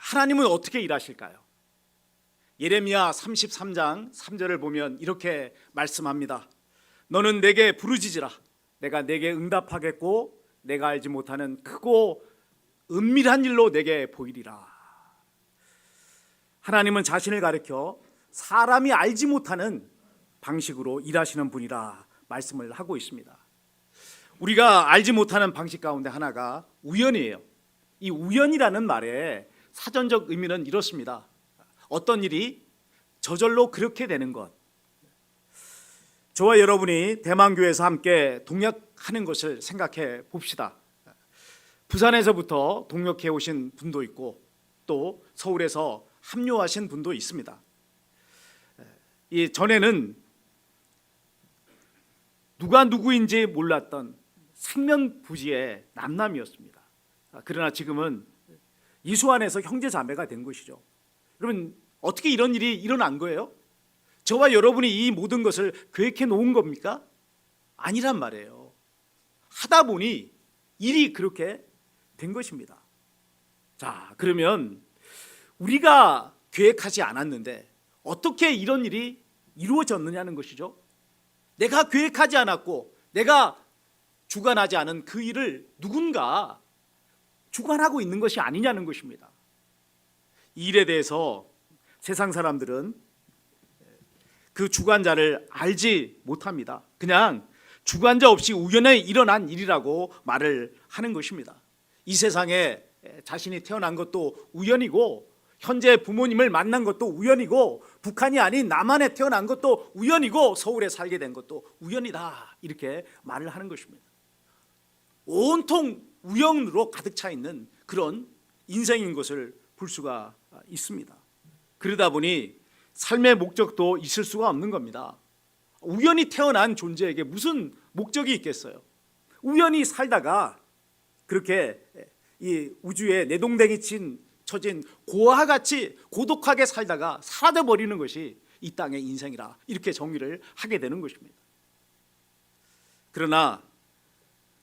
하나님은 어떻게 일하실까요? 예레미야 33장 3절을 보면 이렇게 말씀합니다. 너는 내게 부르짖으라. 내가 내게 응답하겠고 내가 알지 못하는 크고 은밀한 일로 내게 보이리라. 하나님은 자신을 가리켜 사람이 알지 못하는 방식으로 일하시는 분이라 말씀을 하고 있습니다. 우리가 알지 못하는 방식 가운데 하나가 우연이에요. 이 우연이라는 말의 사전적 의미는 이렇습니다. 어떤 일이 저절로 그렇게 되는 것. 저와 여러분이 대만교회에서 함께 동역하는 것을 생각해 봅시다. 부산에서부터 동역해 오신 분도 있고 또 서울에서 합류하신 분도 있습니다. 이 전에는 누가 누구인지 몰랐던 생면부지의 남남이었습니다. 그러나 지금은 이수 안에서 형제 자매가 된 것이죠. 여러분, 어떻게 이런 일이 일어난 거예요? 저와 여러분이 이 모든 것을 계획해 놓은 겁니까? 아니란 말이에요. 하다 보니 일이 그렇게 된 것입니다. 자, 그러면 우리가 계획하지 않았는데 어떻게 이런 일이 이루어졌느냐는 것이죠. 내가 계획하지 않았고 내가 주관하지 않은 그 일을 누군가 주관하고 있는 것이 아니냐는 것입니다. 이 일에 대해서 세상 사람들은 그 주관자를 알지 못합니다. 그냥 주관자 없이 우연히 일어난 일이라고 말을 하는 것입니다. 이 세상에 자신이 태어난 것도 우연이고 현재 부모님을 만난 것도 우연이고 북한이 아닌 남한에 태어난 것도 우연이고 서울에 살게 된 것도 우연이다, 이렇게 말을 하는 것입니다. 온통 우연으로 가득 차 있는 그런 인생인 것을 볼 수가 있습니다. 그러다 보니 삶의 목적도 있을 수가 없는 겁니다. 우연히 태어난 존재에게 무슨 목적이 있겠어요? 우연히 살다가 그렇게 이 우주에 내동댕이 쳐진 고아와 같이 고독하게 살다가 사라져 버리는 것이 이 땅의 인생이라, 이렇게 정의를 하게 되는 것입니다. 그러나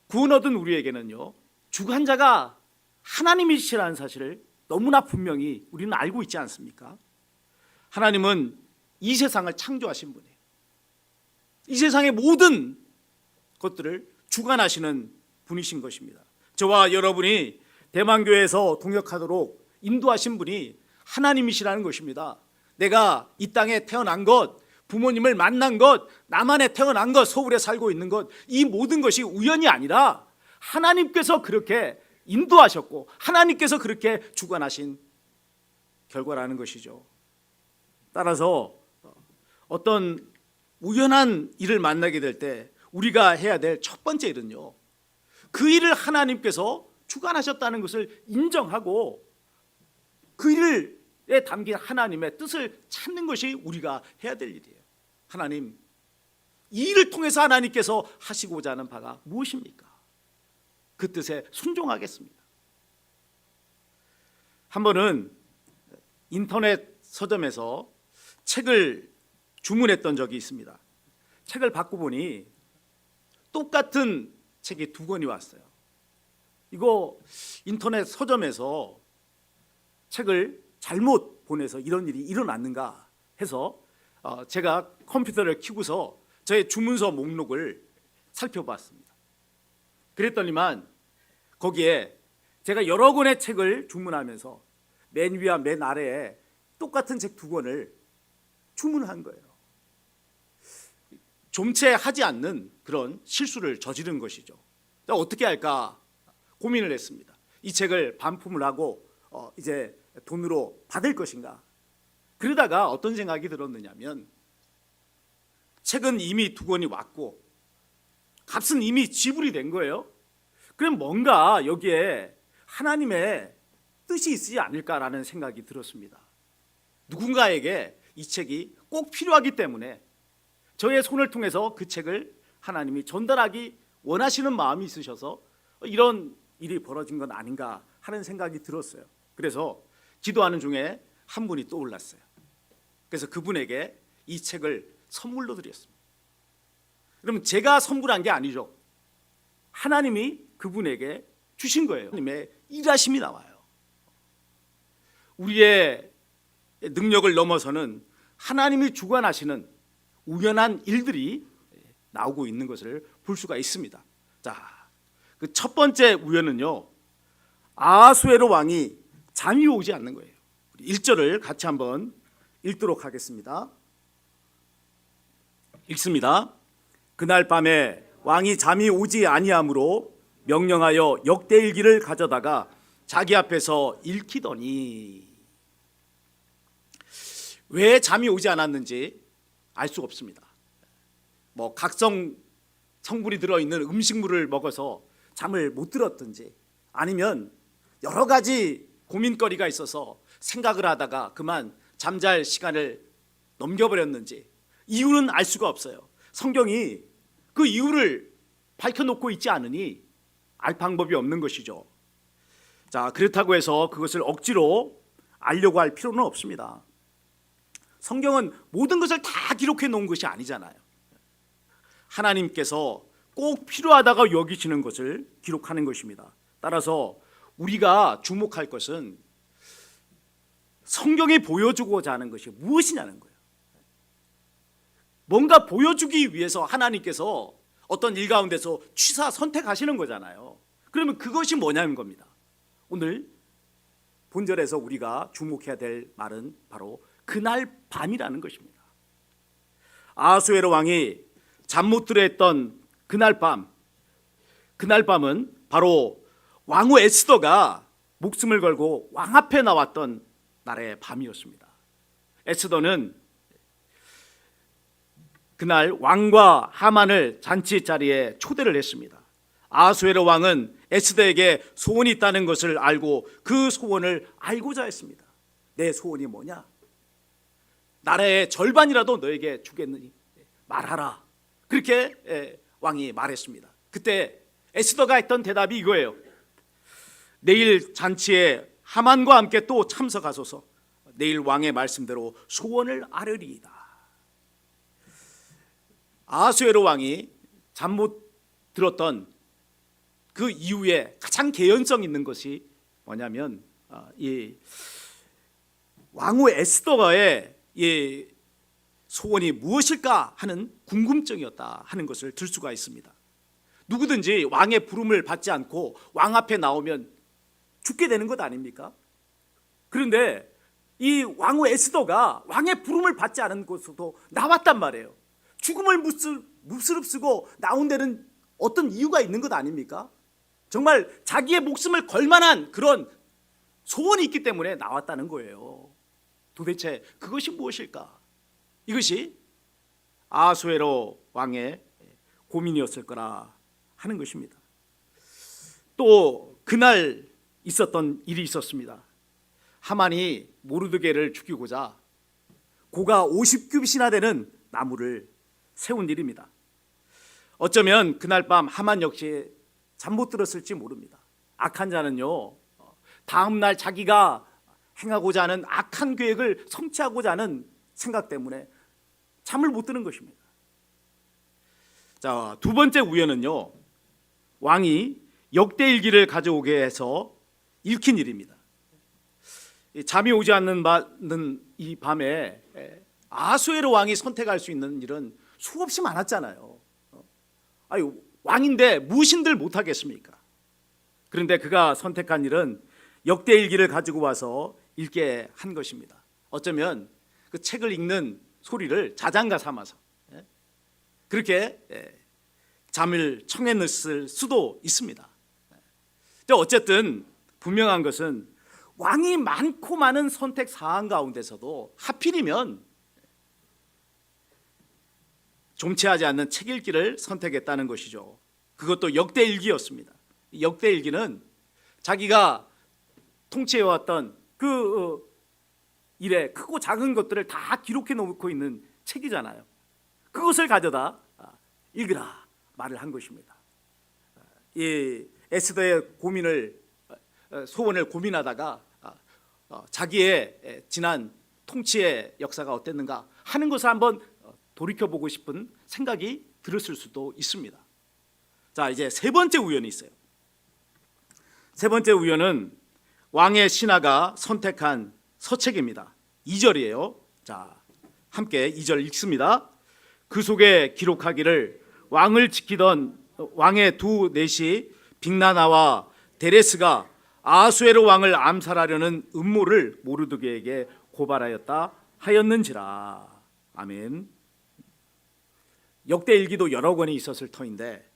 구원 얻은 우리에게는요, 주관자가 하나님이시라는 사실을 너무나 분명히 우리는 알고 있지 않습니까? 하나님은 이 세상을 창조하신 분이에요. 이 세상의 모든 것들을 주관하시는 분이신 것입니다. 저와 여러분이 대만교회에서 동역하도록 인도하신 분이 하나님이시라는 것입니다. 내가 이 땅에 태어난 것, 부모님을 만난 것, 남한에 태어난 것, 서울에 살고 있는 것, 이 모든 것이 우연이 아니라 하나님께서 그렇게 인도하셨고 하나님께서 그렇게 주관하신 결과라는 것이죠. 따라서 어떤 우연한 일을 만나게 될 때 우리가 해야 될 첫 번째 일은요, 그 일을 하나님께서 주관하셨다는 것을 인정하고 그 일에 담긴 하나님의 뜻을 찾는 것이 우리가 해야 될 일이에요. 하나님, 이 일을 통해서 하나님께서 하시고자 하는 바가 무엇입니까? 그 뜻에 순종하겠습니다. 한 번은 인터넷 서점에서 책을 주문했던 적이 있습니다. 책을 받고 보니 똑같은 책이 2권이 왔어요. 이거 인터넷 서점에서 책을 잘못 보내서 이런 일이 일어났는가 해서 제가 컴퓨터를 켜고서 저의 주문서 목록을 살펴봤습니다. 그랬더니만 거기에 제가 여러 권의 책을 주문하면서 맨 위와 맨 아래에 똑같은 책 2권을 주문한 거예요. 좀채하지 않는 그런 실수를 저지른 것이죠. 어떻게 할까 고민을 했습니다. 이 책을 반품을 하고 이제 돈으로 받을 것인가. 그러다가 어떤 생각이 들었느냐면, 책은 이미 2권이 왔고 값은 이미 지불이 된 거예요. 그럼 뭔가 여기에 하나님의 뜻이 있지 않을까라는 생각이 들었습니다. 누군가에게 이 책이 꼭 필요하기 때문에 저의 손을 통해서 그 책을 하나님이 전달하기 원하시는 마음이 있으셔서 이런 일이 벌어진 건 아닌가 하는 생각이 들었어요. 그래서 기도하는 중에 한 분이 떠올랐어요. 그래서 그분에게 이 책을 선물로 드렸습니다. 그럼 제가 선물한 게 아니죠. 하나님이 그분에게 주신 거예요. 하나님의 일하심이 나와요. 우리의 능력을 넘어서는 하나님이 주관하시는 우연한 일들이 나오고 있는 것을 볼 수가 있습니다. 자, 그 첫 번째 우연은요, 아하수에로 왕이 잠이 오지 않는 거예요. 1절을 같이 한번 읽도록 하겠습니다. 읽습니다. 그날 밤에 왕이 잠이 오지 아니하므로 명령하여 역대일기를 가져다가 자기 앞에서 읽히더니, 왜 잠이 오지 않았는지 알 수가 없습니다. 뭐 각성 성분이 들어있는 음식물을 먹어서 잠을 못 들었든지, 아니면 여러 가지 고민거리가 있어서 생각을 하다가 그만 잠잘 시간을 넘겨버렸는지, 이유는 알 수가 없어요. 성경이 그 이유를 밝혀놓고 있지 않으니 알 방법이 없는 것이죠. 자, 그렇다고 해서 그것을 억지로 알려고 할 필요는 없습니다. 성경은 모든 것을 다 기록해 놓은 것이 아니잖아요. 하나님께서 꼭 필요하다고 여기시는 것을 기록하는 것입니다. 따라서 우리가 주목할 것은 성경이 보여주고자 하는 것이 무엇이냐는 거예요. 뭔가 보여주기 위해서 하나님께서 어떤 일 가운데서 취사 선택하시는 거잖아요. 그러면 그것이 뭐냐는 겁니다. 오늘 본절에서 우리가 주목해야 될 말은 바로 그날 밤이라는 것입니다. 아하수에로 왕이 잠 못 들어 했던 그날 밤은 바로 왕후 에스더가 목숨을 걸고 왕 앞에 나왔던 날의 밤이었습니다. 에스더는 그날 왕과 하만을 잔치 자리에 초대를 했습니다. 아하수에로 왕은 에스더에게 소원이 있다는 것을 알고 그 소원을 알고자 했습니다. 내 소원이 뭐냐? 나라의 절반이라도 너에게 주겠느니 말하라. 그렇게 왕이 말했습니다. 그때 에스더가 했던 대답이 이거예요. 내일 잔치에 하만과 함께 또 참석하소서. 내일 왕의 말씀대로 소원을 아뢰리이다. 아하수에로 왕이 잠 못 들었던 그 이후에 가장 개연성 있는 것이 뭐냐면 이 왕후 에스더가의 이 소원이 무엇일까 하는 궁금증이었다 하는 것을 들 수가 있습니다. 누구든지 왕의 부름을 받지 않고 왕 앞에 나오면 죽게 되는 것 아닙니까? 그런데 이 왕후 에스더가 왕의 부름을 받지 않은 곳에서도 나왔단 말이에요. 죽음을 무스릅쓰고 나온 데는 어떤 이유가 있는 것 아닙니까? 정말 자기의 목숨을 걸 만한 그런 소원이 있기 때문에 나왔다는 거예요. 도대체 그것이 무엇일까? 이것이 아하수에로 왕의 고민이었을 거라 하는 것입니다. 또 그날 있었던 일이 있었습니다. 하만이 모르드게를 죽이고자 고가 50규빗이나 되는 나무를 세운 일입니다. 어쩌면 그날 밤 하만 역시 잠 못 들었을지 모릅니다. 악한 자는요, 다음 날 자기가 행하고자 하는 악한 계획을 성취하고자 하는 생각 때문에 잠을 못 드는 것입니다. 자, 두 번째 우연은요, 왕이 역대일기를 가져오게 해서 읽힌 일입니다. 잠이 오지 않는 이 밤에 아하수에로 왕이 선택할 수 있는 일은 수없이 많았잖아요. 아니, 왕인데 무신들 못하겠습니까? 그런데 그가 선택한 일은 역대일기를 가지고 와서 읽게 한 것입니다. 어쩌면 그 책을 읽는 소리를 자장가 삼아서 그렇게 잠을 청해냈을 수도 있습니다. 어쨌든 분명한 것은 왕이 많고 많은 선택 사항 가운데서도 하필이면 좀치하지 않는 책 읽기를 선택했다는 것이죠. 그것도 역대일기였습니다. 역대일기는 자기가 통치해왔던 그 일의 크고 작은 것들을 다 기록해 놓고 있는 책이잖아요. 그것을 가져다 읽으라 말을 한 것입니다. 이 에스더의 소원을 고민하다가 자기의 지난 통치의 역사가 어땠는가 하는 것을 한번 돌이켜보고 싶은 생각이 들었을 수도 있습니다. 자, 이제 세 번째 우연이 있어요. 세 번째 우연은 왕의 신하가 선택한 서책입니다. 2절이에요. 자, 함께 2절 읽습니다. 그 속에 기록하기를 왕을 지키던 왕의 두 넷이 빅나나와 데레스가 아하수에로 왕을 암살하려는 음모를 모르드게에게 고발하였다 하였는지라. 아멘. 역대 일기도 여러 권이 있었을 터인데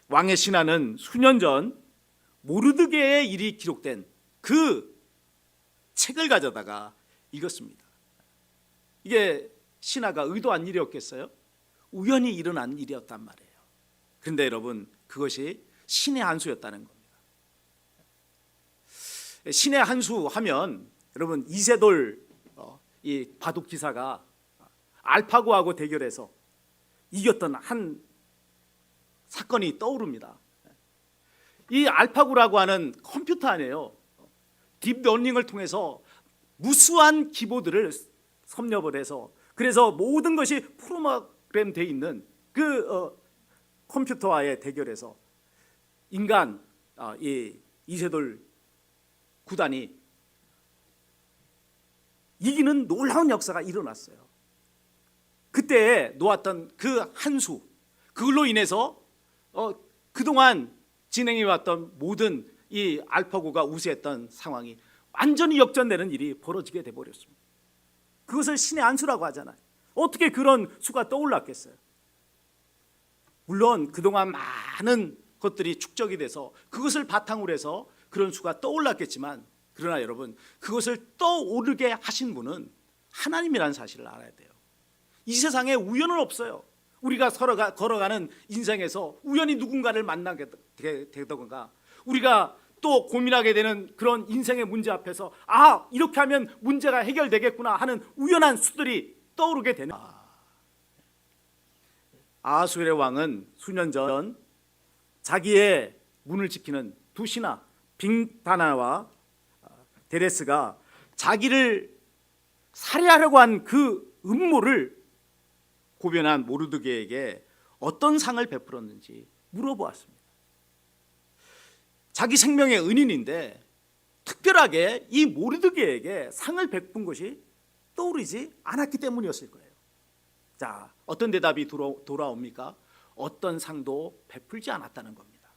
왕의 신하는 수년 전 모르드게의 일이 기록된 그 책을 가져다가 읽었습니다. 이게 신하가 의도한 일이었겠어요? 우연히 일어난 일이었단 말이에요. 그런데 여러분, 그것이 신의 한 수였다는 겁니다. 신의 한 수 하면 여러분, 이세돌 이 바둑 기사가 알파고하고 대결해서 이겼던 한 사건이 떠오릅니다. 이 알파고라고 하는 컴퓨터 안에요, 딥러닝을 통해서 무수한 기보들을 섭렵을 해서, 그래서 모든 것이 프로그램 돼 있는 그 컴퓨터와의 대결에서 인간 이 이세돌 구단이 이기는 놀라운 역사가 일어났어요. 그때 놓았던 그 한 수, 그걸로 인해서 그동안 진행해왔던 모든 이 알파고가 우세했던 상황이 완전히 역전되는 일이 벌어지게 돼버렸습니다. 그것을 신의 한 수라고 하잖아요. 어떻게 그런 수가 떠올랐겠어요? 물론 그동안 많은 것들이 축적이 돼서 그것을 바탕으로 해서 그런 수가 떠올랐겠지만, 그러나 여러분, 그것을 떠오르게 하신 분은 하나님이라는 사실을 알아야 돼요. 이 세상에 우연은 없어요. 우리가 걸어가는 인생에서 우연히 누군가를 만나게 되던가, 우리가 또 고민하게 되는 그런 인생의 문제 앞에서 이렇게 하면 문제가 해결되겠구나 하는 우연한 수들이 떠오르게 되는. 아하수에르 왕은 수년 전 자기의 문을 지키는 두 신하 빅다나와 데레스가 자기를 살해하려고 한 그 음모를 고변한 모르드게에게 어떤 상을 베풀었는지 물어보았습니다. 자기 생명의 은인인데 특별하게 이 모르드게에게 상을 베푼 것이 떠오르지 않았기 때문이었을 거예요. 자, 어떤 대답이 돌아옵니까? 어떤 상도 베풀지 않았다는 겁니다.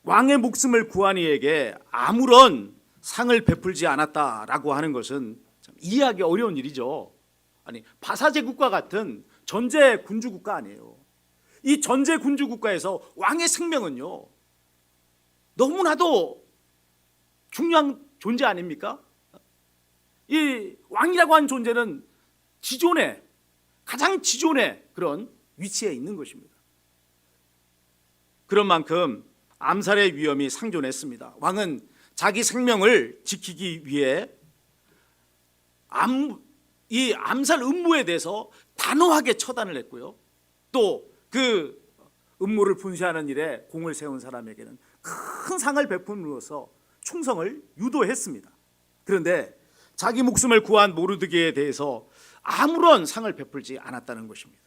왕의 목숨을 구한 이에게 아무런 상을 베풀지 않았다라고 하는 것은 참 이해하기 어려운 일이죠. 아니, 바사제국과 같은 전제 군주국가 아니에요. 이 전제 군주국가에서 왕의 생명은요, 너무나도 중요한 존재 아닙니까? 이 왕이라고 하는 존재는 지존의, 가장 지존의 그런 위치에 있는 것입니다. 그런 만큼 암살의 위험이 상존했습니다. 왕은 자기 생명을 지키기 위해 이 암살 음모에 대해서 단호하게 처단을 했고요, 또 그 음모를 분쇄하는 일에 공을 세운 사람에게는 큰 상을 베품으로써 충성을 유도했습니다. 그런데 자기 목숨을 구한 모르드게에 대해서 아무런 상을 베풀지 않았다는 것입니다.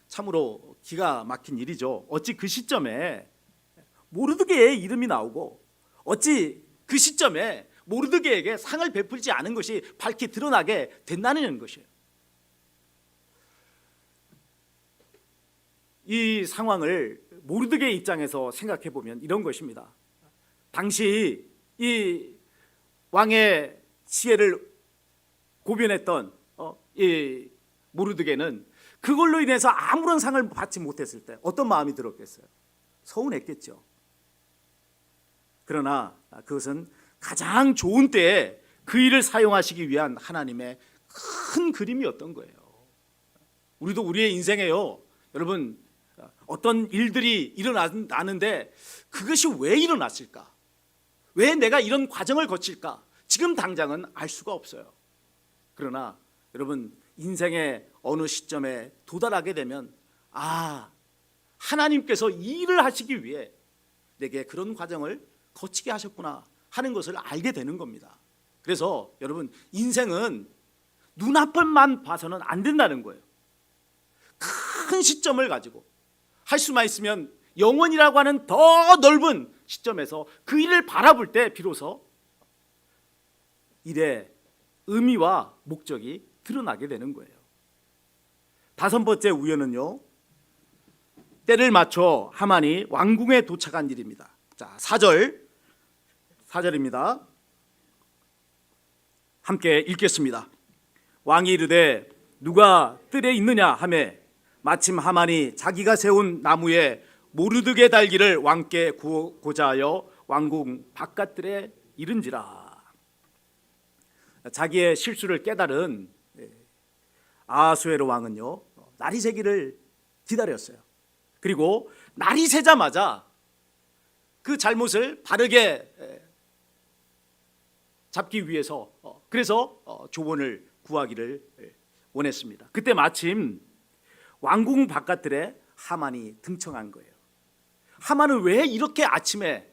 참으로 기가 막힌 일이죠. 어찌 그 시점에 모르드게의 이름이 나오고, 어찌 그 시점에 모르드게에게 상을 베풀지 않은 것이 밝히 드러나게 된다는 것이에요. 이 상황을 모르드게의 입장에서 생각해 보면 이런 것입니다. 당시 이 왕의 지혜를 고변했던 이 모르드게는 그걸로 인해서 아무런 상을 받지 못했을 때 어떤 마음이 들었겠어요? 서운했겠죠. 그러나 그것은 가장 좋은 때에 그 일을 사용하시기 위한 하나님의 큰 그림이었던 거예요. 우리도 우리의 인생에요, 여러분, 어떤 일들이 일어나는데 그것이 왜 일어났을까? 왜 내가 이런 과정을 거칠까? 지금 당장은 알 수가 없어요. 그러나 여러분, 인생의 어느 시점에 도달하게 되면 하나님께서 이 일을 하시기 위해 내게 그런 과정을 거치게 하셨구나 하는 것을 알게 되는 겁니다. 그래서 여러분, 인생은 눈앞만 봐서는 안 된다는 거예요. 큰 시점을 가지고 할 수만 있으면 영원이라고 하는 더 넓은 시점에서 그 일을 바라볼 때 비로소 일의 의미와 목적이 드러나게 되는 거예요. 다섯 번째 우연은요, 때를 맞춰 하만이 왕궁에 도착한 일입니다. 자, 4절입니다. 함께 읽겠습니다. 왕이 이르되 누가 뜰에 있느냐 하매 마침 하만이 자기가 세운 나무에 모르드게 달기를 왕께 구하고자 하여 왕궁 바깥들에 이른지라. 자기의 실수를 깨달은 아하수에로 왕은요, 날이 새기를 기다렸어요. 그리고 날이 새자마자 그 잘못을 바르게 잡기 위해서 그래서 조언을 구하기를 원했습니다. 그때 마침 왕궁 바깥들에 하만이 등청한 거예요. 하만은 왜 이렇게 아침에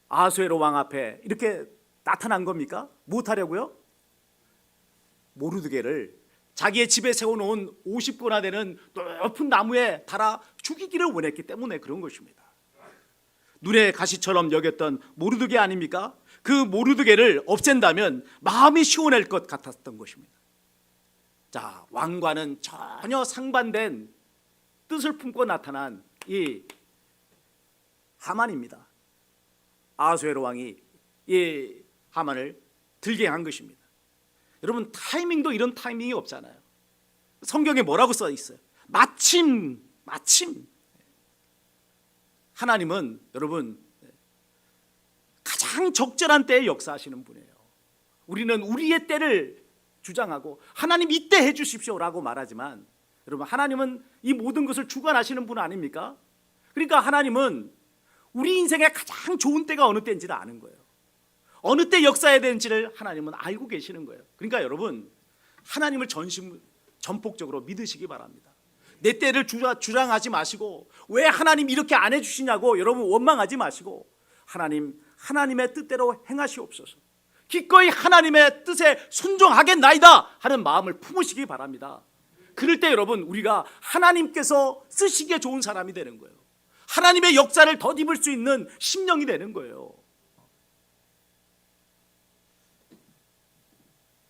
아하수에로 왕 앞에 이렇게 나타난 겁니까? 무엇하려고요? 모르드게를 자기의 집에 세워놓은 50고나 되는 높은 나무에 달아 죽이기를 원했기 때문에 그런 것입니다. 눈에 가시처럼 여겼던 모르드게 아닙니까? 그 모르드게를 없앤다면 마음이 시원할 것 같았던 것입니다. 자, 왕과는 전혀 상반된 뜻을 품고 나타난 이 하만입니다. 아하수에로 왕이 이 하만을 들게 한 것입니다. 여러분, 타이밍도 이런 타이밍이 없잖아요. 성경에 뭐라고 써 있어요? 마침. 하나님은 여러분 가장 적절한 때에 역사하시는 분이에요. 우리는 우리의 때를 주장하고 하나님 이때 해주십시오라고 말하지만, 여러분, 하나님은 이 모든 것을 주관하시는 분 아닙니까? 그러니까 하나님은 우리 인생의 가장 좋은 때가 어느 때인지를 아는 거예요. 어느 때 역사해야 되는지를 하나님은 알고 계시는 거예요. 그러니까 여러분, 하나님을 전폭적으로 믿으시기 바랍니다. 내 때를 주장하지 마시고 왜 하나님 이렇게 안 해주시냐고 여러분 원망하지 마시고, 하나님의 뜻대로 행하시옵소서, 기꺼이 하나님의 뜻에 순종하겠나이다 하는 마음을 품으시기 바랍니다. 그럴 때 여러분, 우리가 하나님께서 쓰시기에 좋은 사람이 되는 거예요. 하나님의 역사를 덧입을 수 있는 심령이 되는 거예요.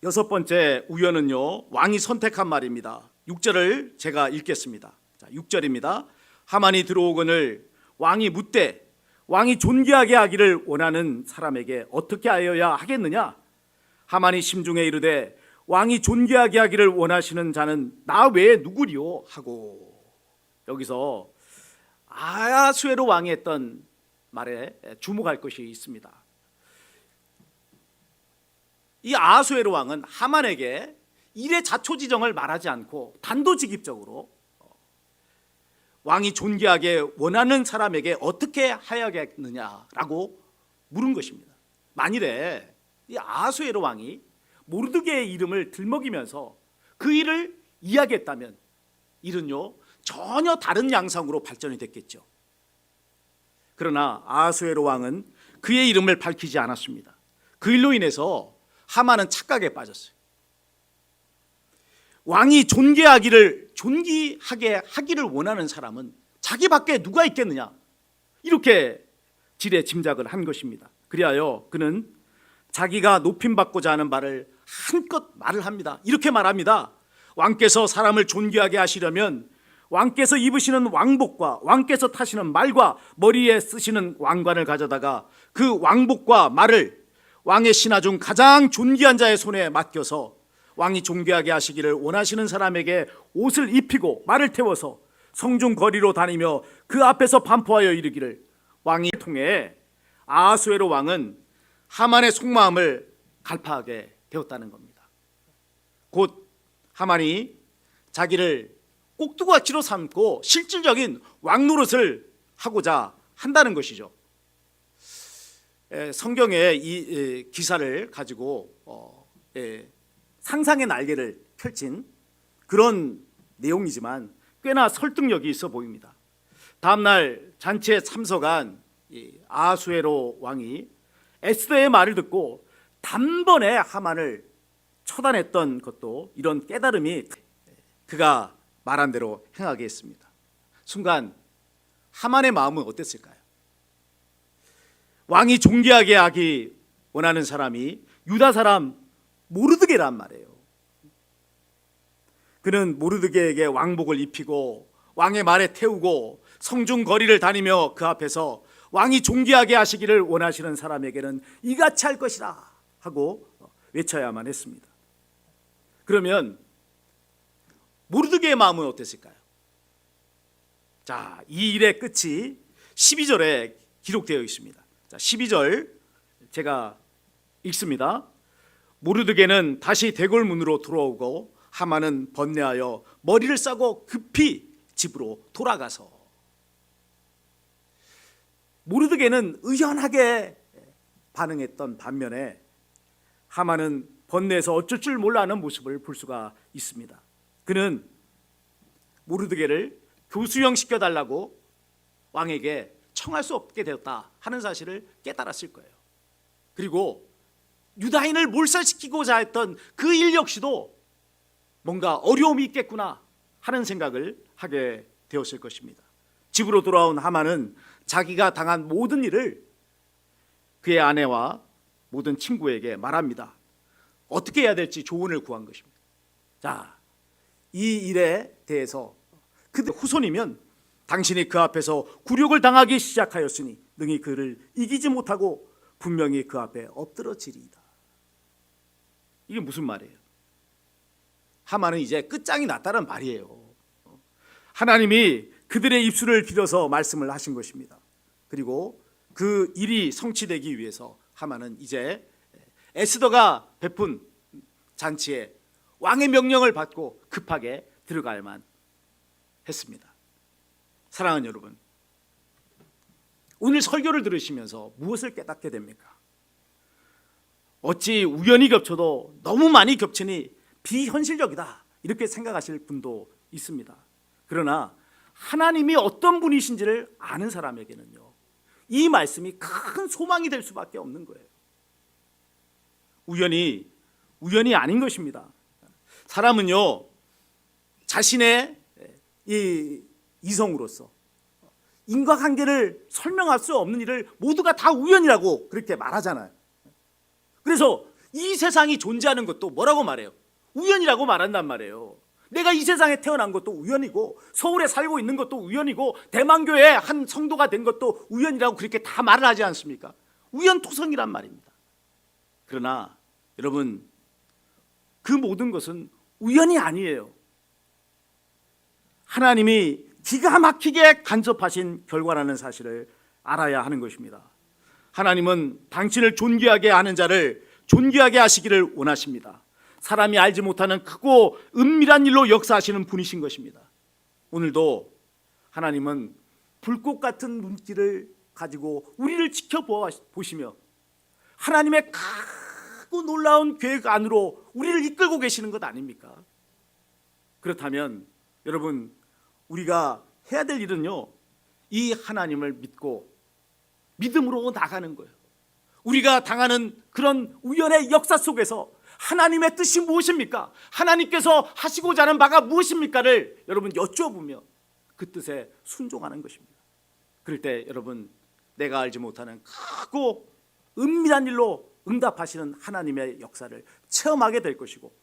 여섯 번째 우연은요, 왕이 선택한 말입니다. 6절을 제가 읽겠습니다. 자, 6절입니다. 하만이 들어오거늘 왕이 묻되 왕이 존귀하게 하기를 원하는 사람에게 어떻게 하여야 하겠느냐? 하만이 심중에 이르되 왕이 존귀하게 하기를 원하시는 자는 나 외에 누구리요? 하고, 여기서 아하수에로 왕이 했던 말에 주목할 것이 있습니다. 이 아하수에로 왕은 하만에게 일의 자초지정을 말하지 않고 단도직입적으로 왕이 존귀하게 원하는 사람에게 어떻게 하야겠느냐라고 물은 것입니다. 만일에 이 아하수에로 왕이 모르드게의 이름을 들먹이면서 그 일을 이야기했다면 일은요 전혀 다른 양상으로 발전이 됐겠죠. 그러나 아하수에로 왕은 그의 이름을 밝히지 않았습니다. 그 일로 인해서 하만은 착각에 빠졌어요. 왕이 존귀하게 하기를 원하는 사람은 자기밖에 누가 있겠느냐, 이렇게 지레 짐작을 한 것입니다. 그리하여 그는 자기가 높임받고자 하는 말을 한껏 말을 합니다. 이렇게 말합니다. 왕께서 사람을 존귀하게 하시려면 왕께서 입으시는 왕복과 왕께서 타시는 말과 머리에 쓰시는 왕관을 가져다가 그 왕복과 말을 왕의 신하 중 가장 존귀한 자의 손에 맡겨서 왕이 존귀하게 하시기를 원하시는 사람에게 옷을 입히고 말을 태워서 성중 거리로 다니며 그 앞에서 반포하여 이르기를, 왕이 통해 아하수에로 왕은 하만의 속마음을 갈파하게 되었다는 겁니다. 곧 하만이 자기를 꼭두각시로 삼고 실질적인 왕 노릇을 하고자 한다는 것이죠. 성경의 이 기사를 가지고 상상의 날개를 펼친 그런 내용이지만 꽤나 설득력이 있어 보입니다. 다음날 잔치에 참석한 아하수에로 왕이 에스더의 말을 듣고 단번에 하만을 처단했던 것도 이런 깨달음이 그가 말한 대로 행하게 했습니다. 순간 하만의 마음은 어땠을까요? 왕이 존귀하게 하기 원하는 사람이 유다 사람 모르드게란 말이에요. 그는 모르드게에게 왕복을 입히고 왕의 말에 태우고 성중 거리를 다니며 그 앞에서 왕이 존귀하게 하시기를 원하시는 사람에게는 이같이 할 것이라 하고 외쳐야만 했습니다. 그러면 모르드게의 마음은 어땠을까요? 자, 이 일의 끝이 12절에 기록되어 있습니다. 자, 12절 제가 읽습니다. 모르드게는 다시 대궐문으로 돌아오고 하만은 번뇌하여 머리를 싸고 급히 집으로 돌아가서. 모르드게는 의연하게 반응했던 반면에 하만은 번뇌해서 어쩔 줄 몰라 하는 모습을 볼 수가 있습니다. 그는 모르드게를 교수형 시켜달라고 왕에게 청할 수 없게 되었다 하는 사실을 깨달았을 거예요. 그리고 유다인을 몰살시키고자 했던 그 일 역시도 뭔가 어려움이 있겠구나 하는 생각을 하게 되었을 것입니다. 집으로 돌아온 하만은 자기가 당한 모든 일을 그의 아내와 모든 친구에게 말합니다. 어떻게 해야 될지 조언을 구한 것입니다. 자, 이 일에 대해서 그들 후손이면 당신이 그 앞에서 굴욕을 당하기 시작하였으니 능히 그를 이기지 못하고 분명히 그 앞에 엎드러지리이다. 이게 무슨 말이에요? 하만은 이제 끝장이 났다는 말이에요. 하나님이 그들의 입술을 빌어서 말씀을 하신 것입니다. 그리고 그 일이 성취되기 위해서 하만은 이제 에스더가 베푼 잔치에 왕의 명령을 받고 급하게 들어가야만 했습니다. 사랑하는 여러분, 오늘 설교를 들으시면서 무엇을 깨닫게 됩니까? 어찌 우연히 겹쳐도 너무 많이 겹치니 비현실적이다 이렇게 생각하실 분도 있습니다. 그러나 하나님이 어떤 분이신지를 아는 사람에게는요, 이 말씀이 큰 소망이 될 수밖에 없는 거예요. 우연이 아닌 것입니다. 사람은요, 자신의 이 이성으로서 인과관계를 설명할 수 없는 일을 모두가 다 우연이라고 그렇게 말하잖아요. 그래서 이 세상이 존재하는 것도 뭐라고 말해요? 우연이라고 말한단 말이에요. 내가 이 세상에 태어난 것도 우연이고 서울에 살고 있는 것도 우연이고 대만교회 한 성도가 된 것도 우연이라고 그렇게 다 말을 하지 않습니까? 우연토성이란 말입니다. 그러나 여러분, 그 모든 것은 우연이 아니에요. 하나님이 기가 막히게 간섭하신 결과라는 사실을 알아야 하는 것입니다. 하나님은 당신을 존귀하게 하는 자를 존귀하게 하시기를 원하십니다. 사람이 알지 못하는 크고 은밀한 일로 역사하시는 분이신 것입니다. 오늘도 하나님은 불꽃 같은 눈길을 가지고 우리를 지켜보시며 하나님의 크고 놀라운 계획 안으로 우리를 이끌고 계시는 것 아닙니까? 그렇다면 여러분, 우리가 해야 될 일은요, 이 하나님을 믿고 믿음으로 나가는 거예요. 우리가 당하는 그런 우연의 역사 속에서 하나님의 뜻이 무엇입니까? 하나님께서 하시고자 하는 바가 무엇입니까를 여러분 여쭤보며 그 뜻에 순종하는 것입니다. 그럴 때 여러분, 내가 알지 못하는 크고 은밀한 일로 응답하시는 하나님의 역사를 체험하게 될 것이고,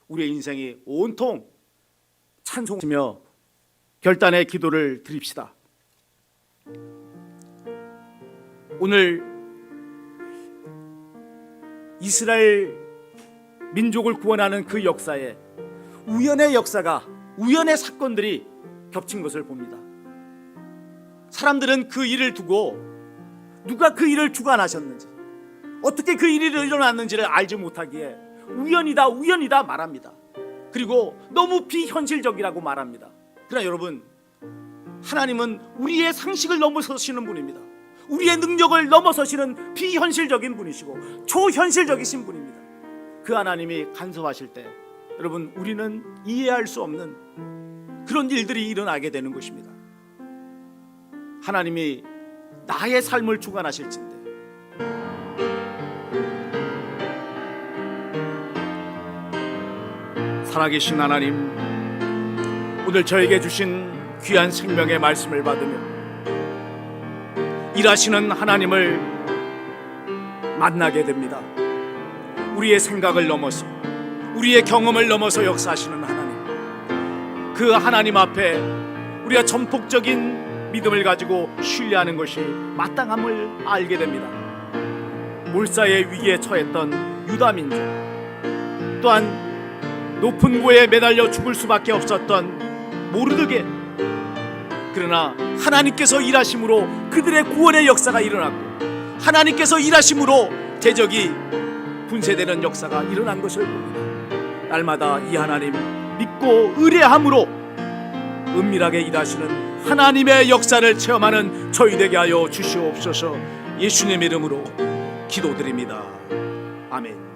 우리의 인생이 온통 찬송하며 결단의 기도를 드립시다. 오늘 이스라엘 민족을 구원하는 그 역사에 우연의 역사가, 우연의 사건들이 겹친 것을 봅니다. 사람들은 그 일을 두고 누가 그 일을 주관하셨는지, 어떻게 그 일이 일어났는지를 알지 못하기에 우연이다 말합니다. 그리고 너무 비현실적이라고 말합니다. 그러나 여러분, 하나님은 우리의 상식을 넘어서시는 분입니다. 우리의 능력을 넘어서시는 비현실적인 분이시고 초현실적이신 분입니다. 그 하나님이 간섭하실 때 여러분, 우리는 이해할 수 없는 그런 일들이 일어나게 되는 것입니다. 하나님이 나의 삶을 주관하실진데 살아계신 하나님, 오늘 저에게 주신 귀한 생명의 말씀을 받으며 일하시는 하나님을 만나게 됩니다. 우리의 생각을 넘어서, 우리의 경험을 넘어서 역사하시는 하나님, 그 하나님 앞에 우리가 전폭적인 믿음을 가지고 신뢰하는 것이 마땅함을 알게 됩니다. 몰사의 위기에 처했던 유다 민족, 또한 높은 고에 매달려 죽을 수밖에 없었던 모르드게, 그러나 하나님께서 일하심으로 그들의 구원의 역사가 일어났고, 하나님께서 일하심으로 대적이 분쇄되는 역사가 일어난 것을 봅니다. 날마다 이 하나님 믿고 의뢰함으로 은밀하게 일하시는 하나님의 역사를 체험하는 저희 되게 하여 주시옵소서. 예수님의 이름으로 기도드립니다. 아멘.